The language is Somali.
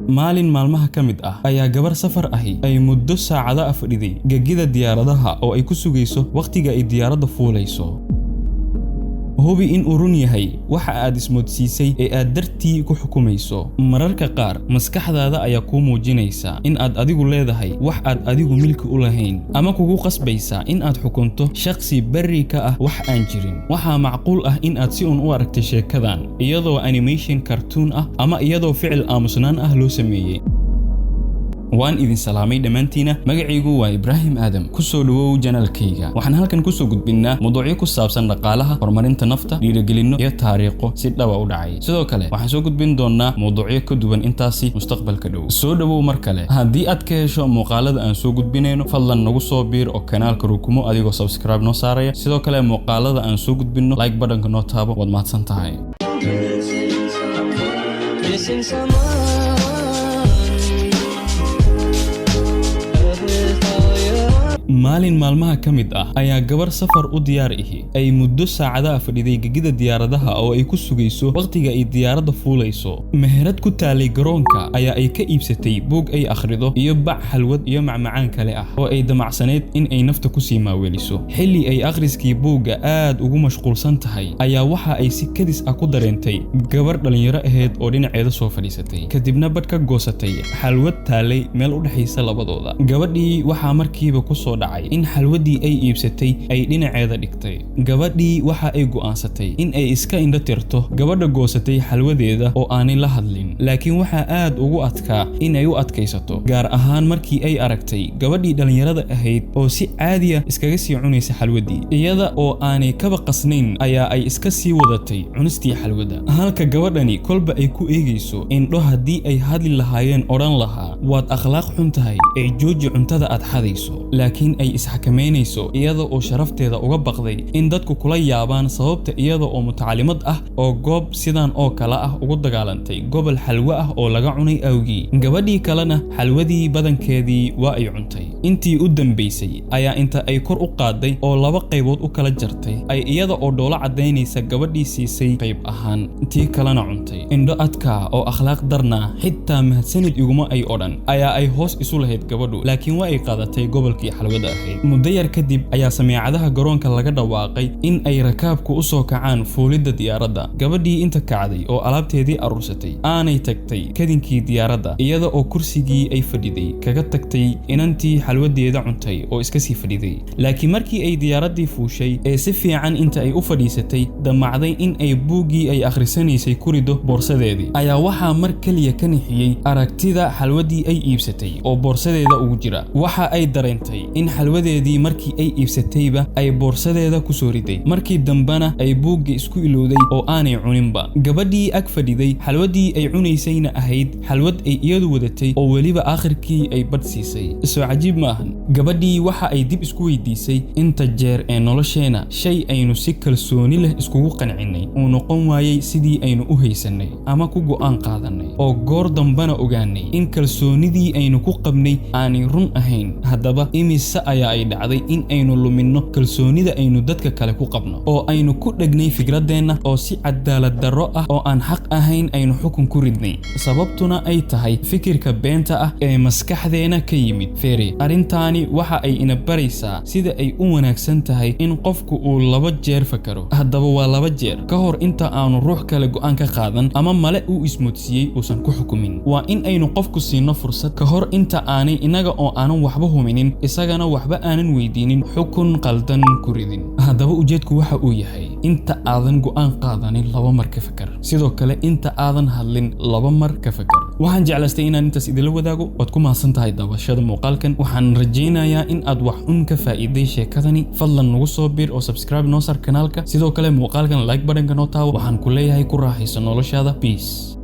maalin maalmaha ka mid ah ayaa gabar safar ahi ay muddo saacado fadhiday gegida diyaaradaha oo ay ku sugayso waqtiga ay diyaaradda fuulayso. hubi in uu run yahay waxa aad ismoodsiisay ee aad dartii ku xukumayso. mararka qaar maskaxdaada ayaa kuu muujinaysa in aad adigu leedahay wax aad adigu milki u lahayn, ama kugu qasbaysa in aad xukunto shakhsi berri ka ah wax aan jirin. waxaa macquul ah in aad si un u aragtay sheekadan iyadoo animation cartoon ah ama iyadoo ficil aamusnaan ah loo sameeyay. waan idin salaamay dhamaantiina, magacaygu waa Ibrahim Adam. ku soo dhawow channelkayga. waxaan halkan ku soo gudbinaa mowduucyo ku saabsan dhaqaalaha, horumarinta nafta, dhiirigelinno iyo taariikho si dhab ah u dhacay. sidoo kale waxaan soo gudbin doonaa mowduucyo ka duwan intaasi mustaqbalka dhow. soo dhawow mar kale. haddii aad ka hesho muuqaalada aan soo gudbinayno, fadlan nagu soo biir oo kanaalka rukumo adigoo subscribe noo saaraya. sidoo kale muuqaalada aan soo gudbinno like buttonka noo taabo. waad mahadsan tahay. maalin maalmaha ka mid ah ayaa gabar safar u diyaar ahi ay muddo saacado fadhiday gegida diyaaradaha oo ay ku sugayso waqtiga ay diyaaradda fuulayso. meherad ku taalay garoonka ayaa ay ka iibsatay buug ay akhrido iyo bac xalwad iyo macmacaan kale ah oo ay damacsaneed in ay nafta ku sii maaweliso. xilli ay akhriskii buugga aad ugu mashquulsan tahay ayaa waxa ay si kadis ah ku dareentay gabar dhalinyaro ahayd oo dhinaceeda soo fadhiisatay, kadibna badh ka goosatay xalwad taalay meel u dhaxaysa labadooda. gabadhii waxaa markiiba ku soo dhacay in xalwadii ay iibsatay ay dhinaceeda dhigtay. gabadhii waxa ay go'aansatay in ay iska indho tirto gabadha goosatay xalwadeeda oo aanay la hadlin, laakiin waxa aad ugu adkaa in ay u adkaysato, gaar ahaan markii ay aragtay gabadhii dhalinyarada ahayd oo si caadi ah iskaga sii cunaysa xalwadii. iyada oo aanay kaba qasnayn ayaa ay iska sii wadatay cunistii xalwada, halka gabadhani kolba ay ku eegayso indho haddii ay hadli lahaayeen odhan lahaa waad akhlaaq xun tahay ee jooji cuntada aad xadayso. laakiin ay isxakameynayso iyada oo sharafteeda uga baqday in dadku kula yaabaan sababta iyada oo mutacallimad ah oo goob sidan oo kale ah ugu dagaalantay gobol xalwo ah oo laga cunay awgii. gabadhii kalena xalwadii badankeedii waa ay cuntay. intii u dambaysay ayaa inta ay kor u qaaday oo laba qaybood u kala jartay ay iyada oo dhoola cadaynaysa gabadhii siisay qayb ahaan, tii kalena cuntay. indho adkaa oo akhlaaq darna xitaa mahadsanid iguma ay odhan ayaa ay hoos isu lahayd gabadhu, laakiin waa ay qaadatay gobolkii xalwada ahayd. muddo yar kadib ayaa sameecadaha garoonka laga dhawaaqay in ay rakaabku u soo kacaan fuulidda diyaaradda. gabadhii inta kacday oo alaabteedii aruursatay aanay tagtay kadinkii diyaaradda, iyada oo kursigii ay fadhiday kaga tagtay inantii xalwadeeda cuntay oo iska sii fadhiday. laakiin markii ay diyaaraddii fuushay ee si fiican inta ay u fadhiisatay damacday in ay buuggii ay akhrisanaysay ku rido boorsadeedii, ayaa waxaa mar keliya ka nixiyey aragtida xalwadii ay iibsatay oo boorsadeeda ugu jira. waxa ay dareentay in xalwadeedii markii ay iibsatayba ay boorsadeeda ku soo riday, markii dambana ay buugga isku ilowday oo aanay cuninba. gabadhii ag fadhiday xalwadii ay cunaysayna ahayd xalwad ay iyadu wadatay oo weliba aakhirkii ay badh siisay. soo cajiib ma ahan? gabadhii waxa ay dib isku weydiisay inta jeer ee nolosheena shay aynu si kalsooni leh iskugu qancinay uu noqon waayey sidii aynu u haysanay ama ku go'aan qaadanay, oo goor dambana ogaanay in kalsoonidii aynu ku qabnay aanay run ahayn. haddaba imise ayaa ay dhacday in aynu luminno kalsoonida aynu dadka kale ku qabno, oo aynu ku dhegnay fikradeenna oo si cadaalad darro ah oo aan xaq ahayn aynu xukun ku ridnay, sababtuna ay tahay fikirka beenta ah ee maskaxdeena ka yimid. feeri, arrintaani waxa ay ina baraysaa sida ay u wanaagsan tahay in qofku uu 2 jeer fakaro. haddaba waa 2 jeer ka hor inta aanu ruux kale go'aan ka qaadan ama male uu ismoodsiiyey uusan ku xukumin. waa in aynu qofku siino fursad ka hor inta aanay inaga oo aanan waxba huminin isagana waxba aanan weydiinin xukun qaldan ku ridin. haddaba ujeedku waxa uu yahay inta aadan go'aan qaadanin 2 mar ka fakar, sidoo kale inta aadan hadlin 2 mar ka fakar. waxaan jeclaystay inaan intaas idinla wadaago. waad ku mahadsan tahay daawashada muuqaalkan. waxaan rajaynayaa in aad wax un ka faa'iiday sheekadani. fadlan nagu soo biir oo subscribe noo sar kanaalka. sidoo kale muuqaalkan like buttonka noo taabo. waxaan ku leeyahay ku raaxayso noloshaada. peace.